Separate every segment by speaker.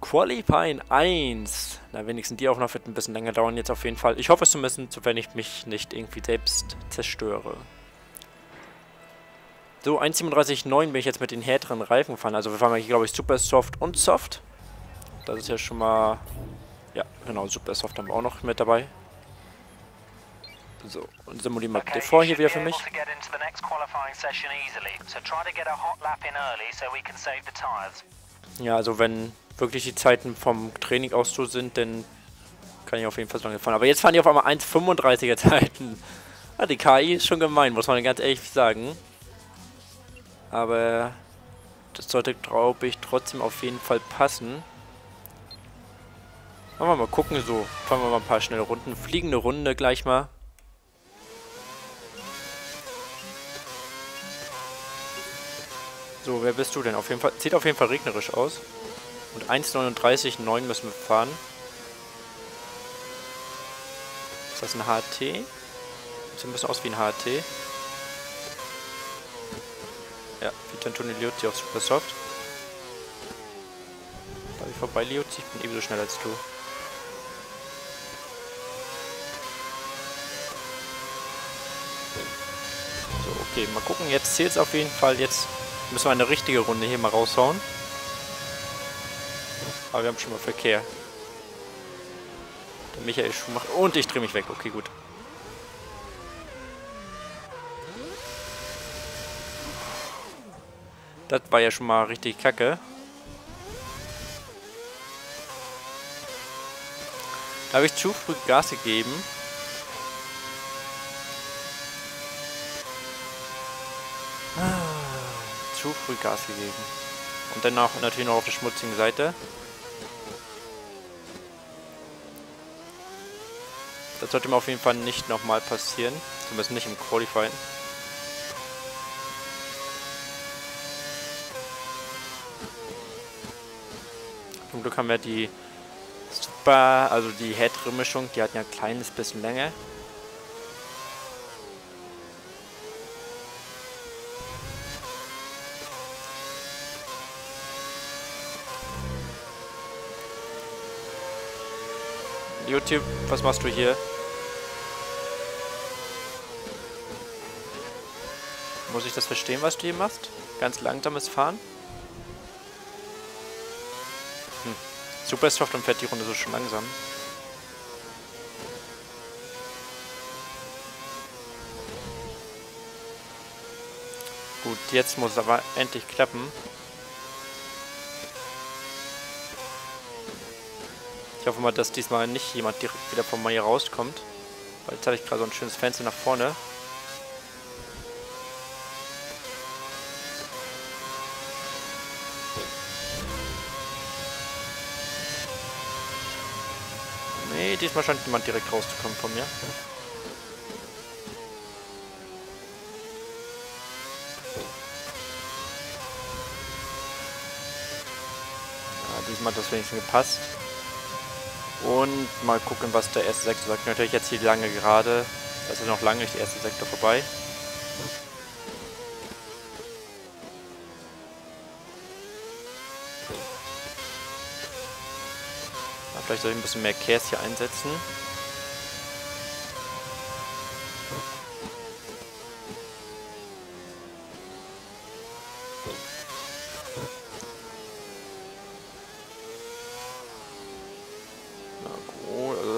Speaker 1: Qualifying 1. Na, wenigstens die Aufnahme wird ein bisschen länger dauern jetzt auf jeden Fall. Ich hoffe es zumindest, wenn ich mich nicht irgendwie selbst zerstöre. So, 1.37.9 bin ich jetzt mit den härteren Reifen gefahren. Also wir fahren hier, glaube ich, Super Soft und Soft. Das ist ja schon mal... Ja, genau, Super Soft haben wir auch noch mit dabei. So, und simulieren mal bitte vor hier wieder für mich. Ja, also wenn wirklich die Zeiten vom Training aus so sind, dann kann ich auf jeden Fall so lange fahren. Aber jetzt fahren die auf einmal 1,35er Zeiten. Ja, die KI ist schon gemein, muss man ganz ehrlich sagen. Aber das sollte, glaube ich, trotzdem auf jeden Fall passen. Wollen wir mal gucken, so. Fahren wir mal ein paar schnelle Runden. Fliegende Runde gleich mal. So, wer bist du denn? Auf jeden Fall, sieht auf jeden Fall regnerisch aus. Und 1,39,9 müssen wir fahren. Ist das ein HT? Sieht ein bisschen aus wie ein HT. Ja, wie Tantoni Liuzzi auf Super Soft. Darf ich vorbei, Liuzzi? Ich bin ebenso schnell als du. So, okay, mal gucken. Jetzt zählt es auf jeden Fall. Jetzt müssen wir eine richtige Runde hier mal raushauen. Aber wir haben schon mal Verkehr. Der Michael Schumacher. Und ich drehe mich weg. Okay, gut. Das war ja schon mal richtig kacke. Da habe ich zu früh Gas gegeben. Zu früh Gas gegeben. Und dann auch natürlich noch auf der schmutzigen Seite. Das sollte mir auf jeden Fall nicht nochmal passieren. Zumindest nicht im Qualifying. Zum Glück haben wir die Super, also die härtere Mischung, die hat ja ein kleines bisschen länger. YouTube, was machst du hier? Muss ich das verstehen, was du hier machst? Ganz langsames Fahren? Super Soft und fährt die Runde so schon langsam. Gut, jetzt muss es aber endlich klappen. Ich hoffe mal, dass diesmal nicht jemand direkt wieder von mir rauskommt. Weil jetzt habe ich gerade so ein schönes Fenster nach vorne. Nee, diesmal scheint jemand direkt rauszukommen von mir. Ja, diesmal hat das wenigstens gepasst. Und mal gucken, was der erste Sektor sagt. Natürlich jetzt hier lange gerade. Das ist noch lange nicht der erste Sektor vorbei. Ja, vielleicht soll ich ein bisschen mehr Kers hier einsetzen.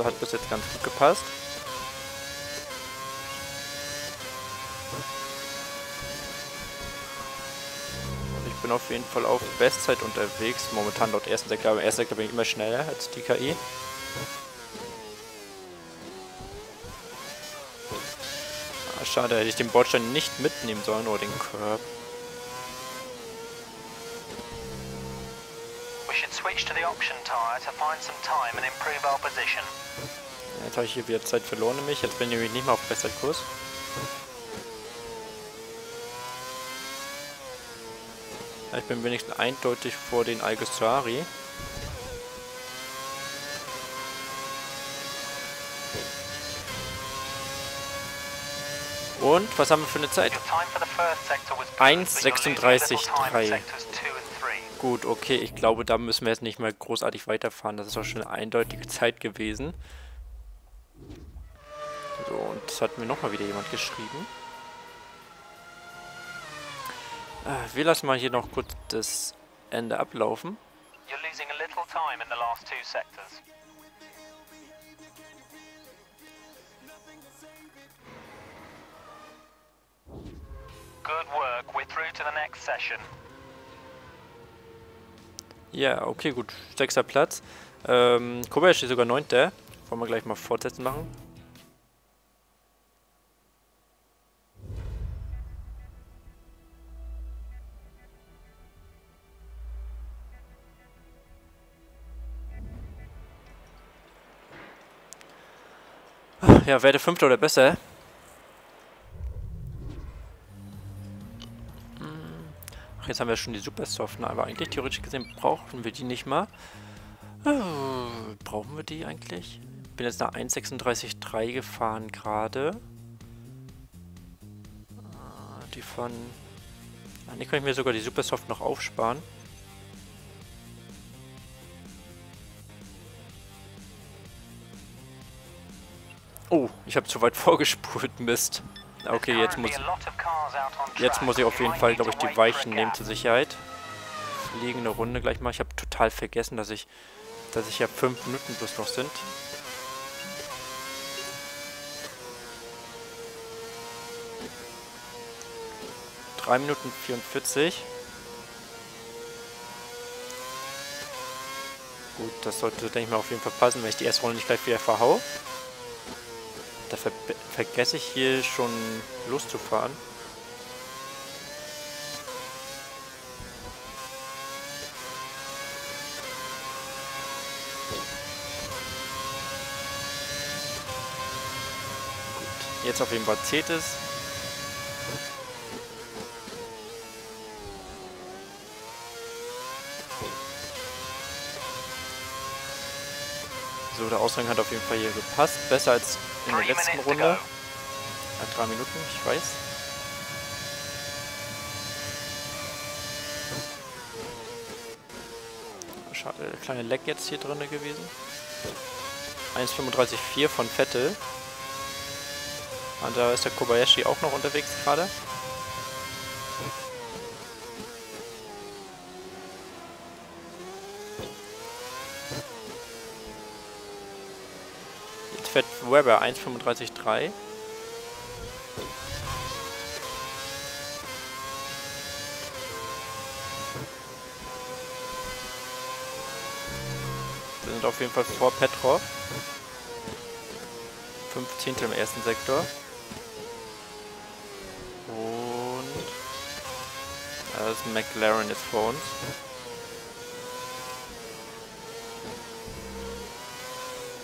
Speaker 1: Hat bis jetzt ganz gut gepasst. Und ich bin auf jeden Fall auf Bestzeit unterwegs. Momentan laut ersten Sektor, aber im ersten Sektor bin ich immer schneller als die KI. Ah, schade, hätte ich den Bordstein nicht mitnehmen sollen oder den Curb. Jetzt habe ich hier wieder Zeit verloren nämlich. Jetzt bin ich nämlich nicht mehr auf Bestzeitkurs. Ich bin wenigstens eindeutig vor den Alguersuari. Und was haben wir für eine Zeit? 1:36,3. Gut, okay, ich glaube, da müssen wir jetzt nicht mehr großartig weiterfahren. Das ist auch schon eine eindeutige Zeit gewesen. So, und das hat mir nochmal wieder jemand geschrieben. Wir lassen mal hier noch kurz das Ende ablaufen.
Speaker 2: You're losing a little time in the last 2 sectors. Good work. We're through to the next session.
Speaker 1: Ja, okay, gut. 6. Platz. Kobayashi sogar 9. Wollen wir gleich mal fortsetzen machen. Ja, werde 5. oder besser. Ach, jetzt haben wir schon die Supersoften, aber eigentlich theoretisch gesehen brauchen wir die nicht mal. Brauchen wir die eigentlich? Ich bin jetzt nach 1,36,3 gefahren gerade. Die von... Eigentlich kann ich mir sogar die Supersoft noch aufsparen. Oh, ich habe zu weit vorgespult, Mist. Okay, jetzt muss ich auf jeden Fall, glaube ich, die Weichen nehmen zur Sicherheit. Fliegende Runde gleich mal. Ich habe total vergessen, dass ich ja 5 Minuten bloß noch sind. (3 Minuten 44). Gut, das sollte, denke ich mal, auf jeden Fall passen, wenn ich die erste Runde nicht gleich wieder verhau. Da vergesse ich hier schon loszufahren. Gut, jetzt auf jeden Fall zählt es. So, der Ausgang hat auf jeden Fall hier gepasst. Besser als in der letzten Runde. 3 Minuten, ich weiß. Schade, der kleine Leck jetzt hier drin gewesen. 1,35,4 von Vettel. Und da ist der Kobayashi auch noch unterwegs gerade. Fährt Weber 1,35,3. Wir sind auf jeden Fall vor Petrov. 15. im ersten Sektor. Und das McLaren ist vor uns.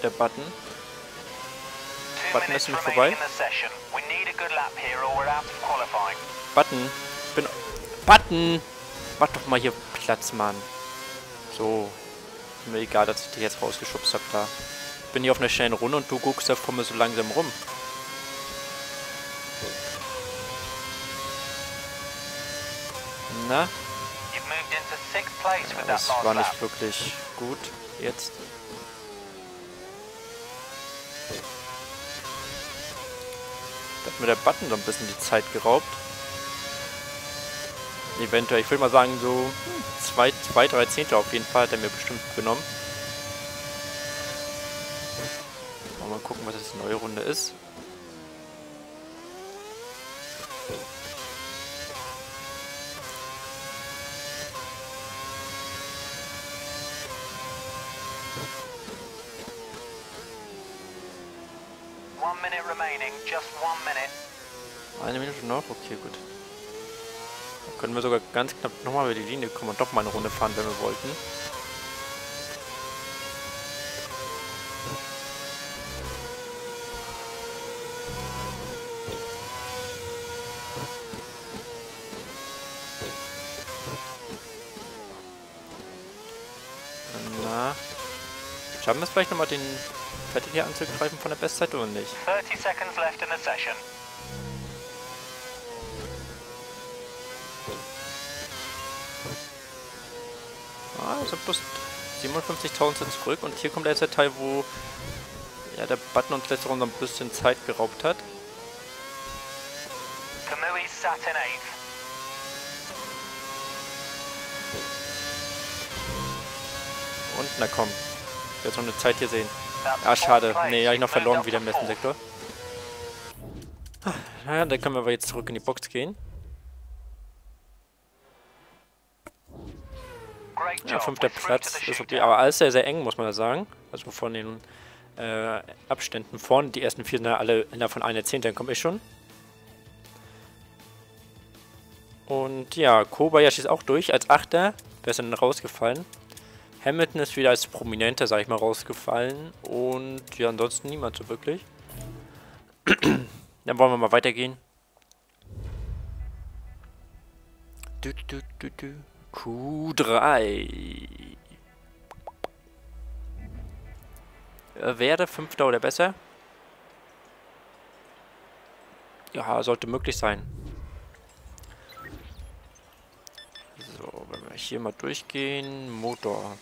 Speaker 1: Der Button. Button ist nicht vorbei. Button. Button! Mach doch mal hier Platz, Mann. So. Mir egal, dass ich dich jetzt rausgeschubst habe da. Ich bin hier auf einer schnellen Runde und du guckst da vor mir so langsam rum. Na? Das war nicht wirklich gut jetzt. Da hat mir der Button so ein bisschen die Zeit geraubt. Eventuell, ich würde mal sagen, so 2, 3 Zehntel auf jeden Fall hat er mir bestimmt genommen. Mal gucken, was jetzt die neue Runde ist. Eine Minute noch? Okay, gut. Dann können wir sogar ganz knapp nochmal über die Linie kommen und doch mal eine Runde fahren, wenn wir wollten. Na. Schaffen wir es vielleicht nochmal den Vettel hier anzugreifen von der Bestzeit oder nicht?
Speaker 2: 30 seconds left in the session.
Speaker 1: Also plus 57.000 sind zurück. Und hier kommt jetzt der Teil, wo ja, der Button uns letzte Runde ein bisschen Zeit geraubt hat. Und na komm. Jetzt noch eine Zeit hier sehen. Ah, schade. Nee, habe ich noch verloren wieder im letzten Sektor. Naja, dann können wir aber jetzt zurück in die Box gehen. Ja, 5. Platz ist okay, aber alles sehr, sehr eng, muss man da sagen. Also von den Abständen vorne, die ersten 4 sind ja alle innerhalb von 1 Jahrzehnte, dann komme ich schon. Und ja, Kobayashi ist auch durch, als 8. Wer ist denn rausgefallen? Hamilton ist wieder als Prominenter, sag ich mal, rausgefallen. Und ja, ansonsten niemand so wirklich. Dann wollen wir mal weitergehen. Q3. Wäre 5. oder besser? Ja, sollte möglich sein. So, wenn wir hier mal durchgehen. Motor.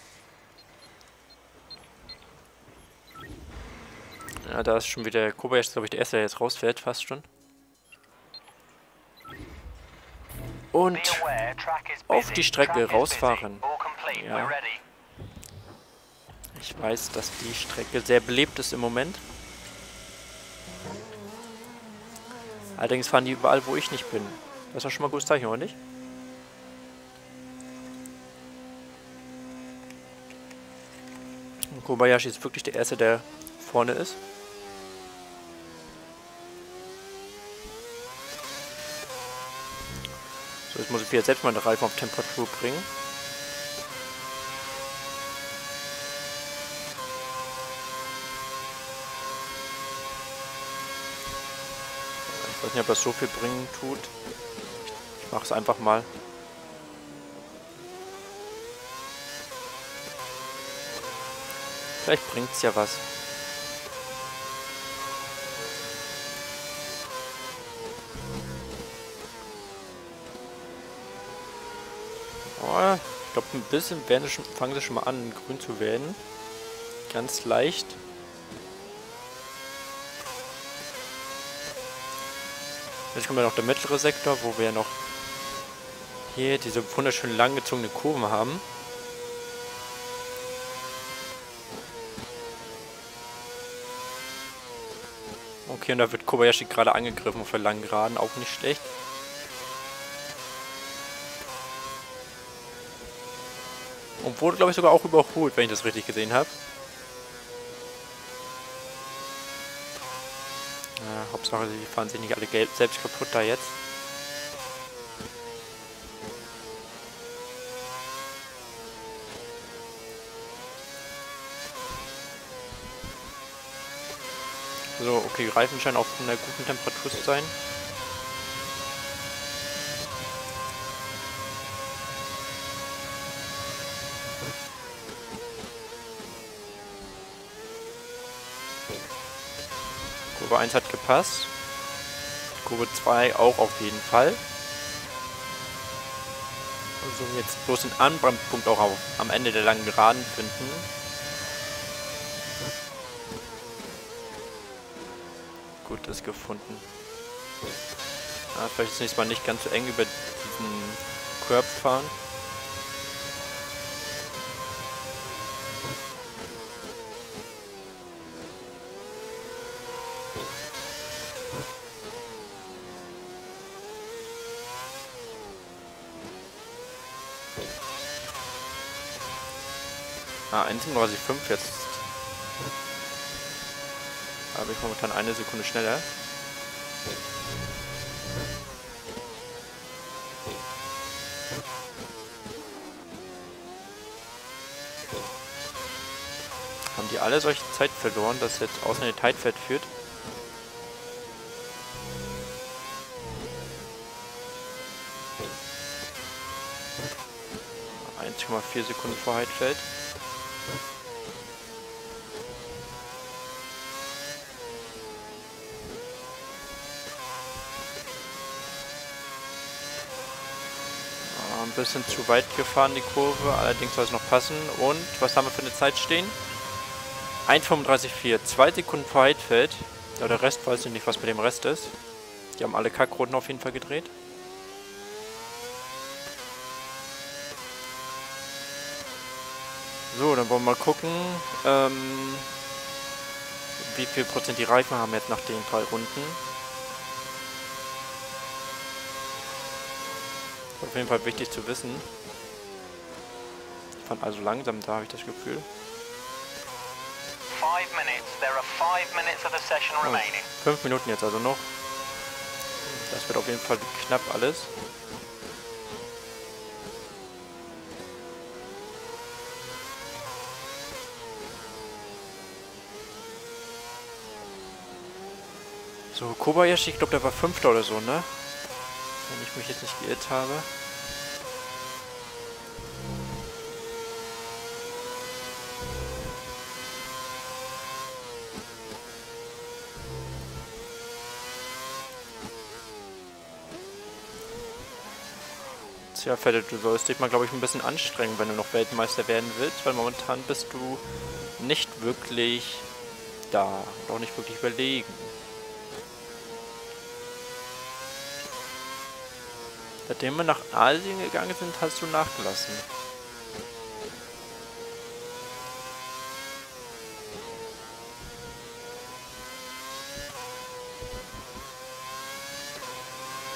Speaker 1: Ja, da ist schon wieder Kobayashi, glaube ich, der erste, der jetzt rausfährt, fast schon. Und auf die Strecke rausfahren. Ja. Ich weiß, dass die Strecke sehr belebt ist im Moment. Allerdings fahren die überall, wo ich nicht bin. Das ist doch schon mal ein gutes Zeichen, oder nicht? Und Kobayashi ist wirklich der Erste, der vorne ist. So, jetzt muss ich wieder selbst meine Reifen auf Temperatur bringen. Ich weiß nicht, ob das so viel bringen tut. Ich mache es einfach mal. Vielleicht bringt es ja was. Oh, ich glaube, ein bisschen fangen sie schon mal an, grün zu werden. Ganz leicht. Jetzt kommt ja noch der mittlere Sektor, wo wir noch hier diese wunderschön langgezogene Kurven haben. Okay, und da wird Kobayashi gerade angegriffen auf der langen Geraden, auch nicht schlecht. Und wurde, glaube ich, sogar auch überholt, wenn ich das richtig gesehen habe. Ja, Hauptsache, sie fahren sich nicht alle selbst kaputt da jetzt. So, okay, die Reifen scheinen auf einer guten Temperatur zu sein. Kurve 1 hat gepasst. Kurve 2 auch auf jeden Fall. Also jetzt bloß den Anbremspunkt auch am Ende der langen Geraden finden. Gut, ist gefunden. Vielleicht ist nächstes Mal nicht ganz so eng über diesen Curb fahren. Ah, 1,35 jetzt. Da habe ich momentan eine Sekunde schneller. Haben die alle solche Zeit verloren, dass jetzt außen in die Zeitfeld führt? Ah, 1,4 Sekunden vor Heidfeld. Ein bisschen zu weit gefahren, die Kurve. Allerdings soll es noch passen. Und was haben wir für eine Zeit stehen? 1,35,4. 2 Sekunden vor Heidfeld. Ja, der Rest weiß ich nicht, was mit dem Rest ist. Die haben alle Kackrunden auf jeden Fall gedreht. So, dann wollen wir mal gucken, wie viel Prozent die Reifen haben jetzt nach den 3 Runden. Auf jeden Fall wichtig zu wissen. Ich fand also langsam, da habe ich das Gefühl.
Speaker 2: 5 minutes. There are 5 minutes of the session remaining.
Speaker 1: 5 Minuten jetzt also noch. Das wird auf jeden Fall knapp alles. So, Kobayashi, ich glaube, der war 5. oder so, ne? Wenn ich mich jetzt nicht geirrt habe. Tja, Fette, du sollst dich mal, glaube ich, ein bisschen anstrengen, wenn du noch Weltmeister werden willst, weil momentan bist du nicht wirklich da und auch nicht wirklich überlegen. Seitdem wir nach Asien gegangen sind, hast du nachgelassen.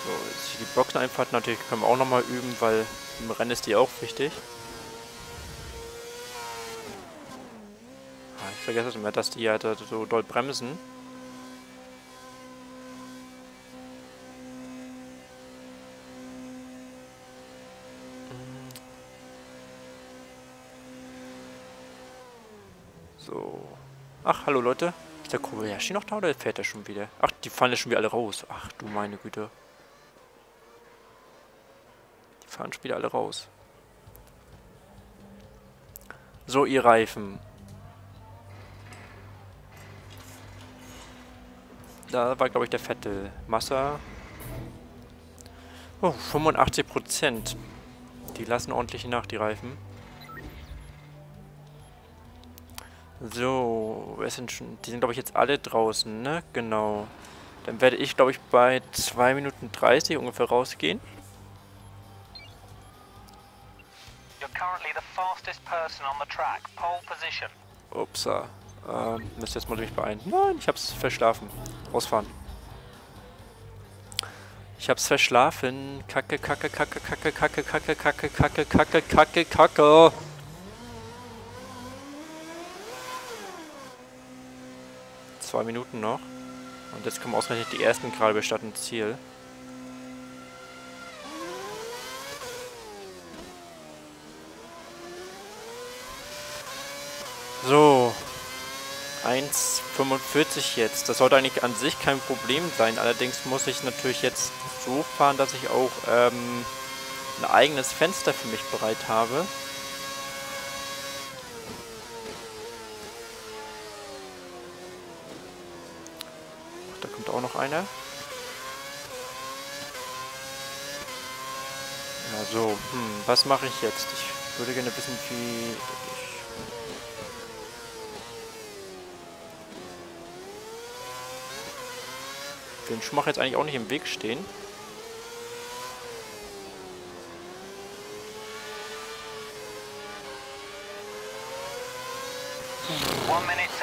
Speaker 1: So, jetzt hier die Boxeneinfahrt natürlich können wir auch nochmal üben, weil im Rennen ist die auch wichtig. Ich vergesse es immer, dass die halt so doll bremsen. So. Ach, hallo Leute. Ist der Kobayashi noch da oder fährt er schon wieder? Ach, die fallen ja schon wieder alle raus. Ach du meine Güte. Die fahren schon wieder alle raus. So, ihr Reifen. Da war, glaube ich, der Vettel. Massa. Oh, 85%. Die lassen ordentlich nach, die Reifen. So, wer sind schon? Die sind, glaube ich, jetzt alle draußen, ne? Genau. Dann werde ich, glaube ich, bei 2 Minuten 30 ungefähr rausgehen.
Speaker 2: You're currently the fastest person on the track. Pole position.
Speaker 1: Upsa. Müsste jetzt mal mich beeilen. Nein, ich hab's verschlafen. Rausfahren. Ich hab's verschlafen. Kacke, kacke, kacke, kacke, kacke, kacke, kacke, kacke, kacke, kacke, kacke. Zwei Minuten noch. Und jetzt kommen ausgerechnet die ersten gerade bis statt ins Ziel. So. 1,45 jetzt. Das sollte eigentlich an sich kein Problem sein. Allerdings muss ich natürlich jetzt so fahren, dass ich auch ein eigenes Fenster für mich bereit habe. Ach, da kommt auch noch einer. Ja, so. Was mache ich jetzt? Ich würde gerne wissen, wie... Den Schumacher jetzt eigentlich auch nicht im Weg stehen.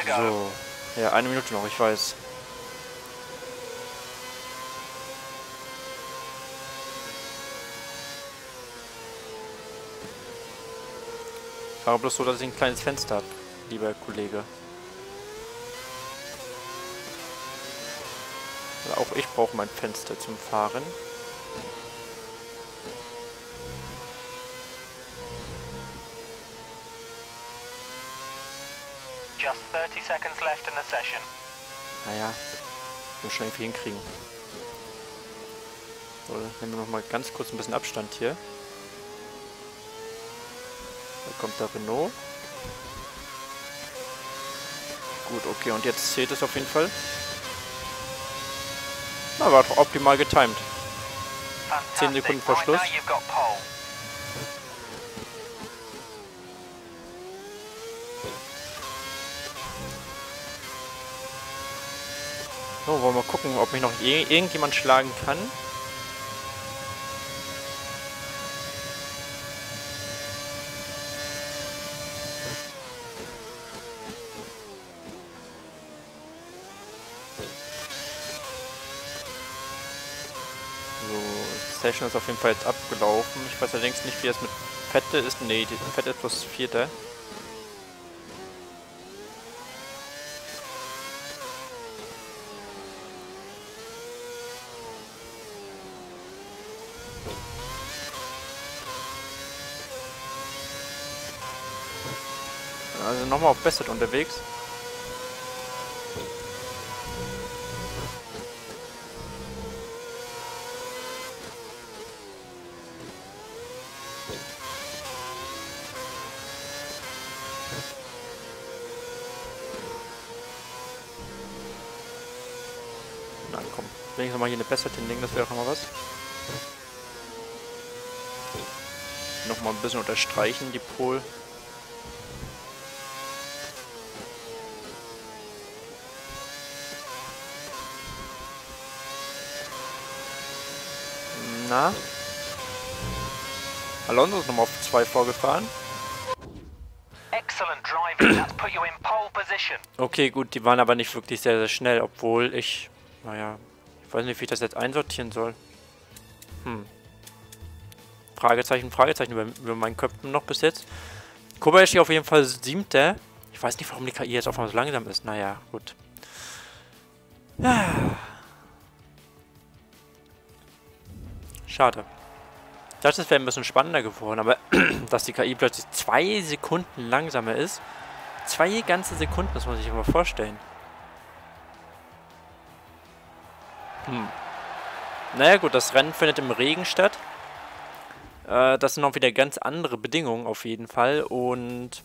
Speaker 1: So. Ja, 1 Minute noch, ich weiß. Ich fahre bloß so, dass ich ein kleines Fenster habe, lieber Kollege. Auch ich brauche mein Fenster zum Fahren.
Speaker 2: Just 30 seconds left in the session.
Speaker 1: Naja, wir schon irgendwie hinkriegen. So, dann nehmen wir noch mal ganz kurz ein bisschen Abstand hier. Da kommt der Renault. Gut, okay, und jetzt zählt es auf jeden Fall. Na, war doch optimal getimed. 10 Sekunden vor Schluss. So, wollen wir mal gucken, ob mich noch irgendjemand schlagen kann. So, Session ist auf jeden Fall jetzt abgelaufen. Ich weiß allerdings nicht, wie es mit Fette ist. Nee, die Fette ist plus 4. Also nochmal auf Besset unterwegs. Na komm, wenigstens nochmal hier eine Besset hinlegen, das wäre auch nochmal was. Nochmal ein bisschen unterstreichen, die Pole. Na? Alonso ist nochmal auf 2 vorgefahren.
Speaker 2: Excellent driving. That's put you in pole position.
Speaker 1: Okay, gut, die waren aber nicht wirklich sehr, sehr schnell, obwohl ich... Naja, ich weiß nicht, wie ich das jetzt einsortieren soll. Fragezeichen, Fragezeichen über meinen Köpfen noch bis jetzt. Kobayashi auf jeden Fall 7. Ich weiß nicht, warum die KI jetzt auf einmal so langsam ist. Naja, gut. Schade. Das wäre ein bisschen spannender geworden, aber dass die KI plötzlich 2 Sekunden langsamer ist. 2 ganze Sekunden, das muss ich sich mal vorstellen. Naja gut, das Rennen findet im Regen statt. Das sind auch wieder ganz andere Bedingungen auf jeden Fall. Und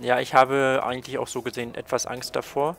Speaker 1: ja, ich habe eigentlich auch so gesehen etwas Angst davor.